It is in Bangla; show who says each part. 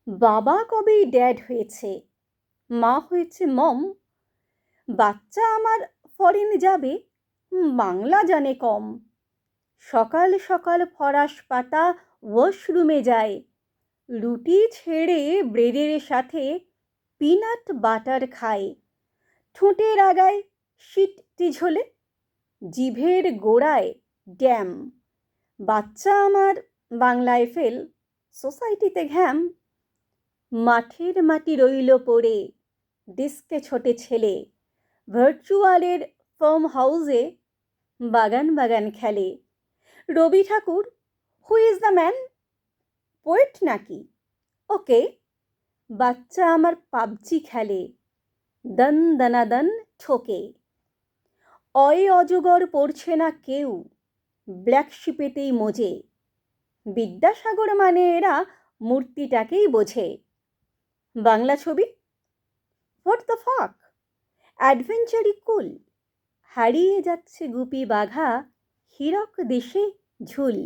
Speaker 1: বাবা কবেই ড্যাড হয়েছে, মা হয়েছে মম। বাচ্চা আমার ফরেন যাবে, বাংলা জানে কম। সকাল সকাল ফরাস পাতা ওয়াশরুমে যায়, রুটি ছেড়ে ব্রেডের সাথে পিনাট বাটার খায়। ঠোঁটের আগায় সিটটি ঝোলে, জিভের গোড়ায় ড্যাম। বাচ্চা আমার বাংলায় ফেল, সোসাইটিতে ঘ্যাম। মাঠের মাটি রইল পড়ে, ডিস্কে ছোটে ছেলে, ভার্চুয়ালের ফার্ম হাউসে বাগান বাগান খেলে। Rabi Thakur, who is the man? Poet নাকি? ওকে। বাচ্চা আমার পাবজি খেলে, দন দনাদন ঠোকে। অজগর পড়ছে না কেউ, ব্ল্যাক শিপেতেই মজে। বিদ্যাসাগর মানে এরা মূর্তিটাকেই বোঝে। বাংলা ছবি, হোয়াট দ্য ফাক, অ্যাডভেঞ্চারি কুল। হারিয়ে যাচ্ছে গুপি বাঘা, হীরক দেশে ঝুল।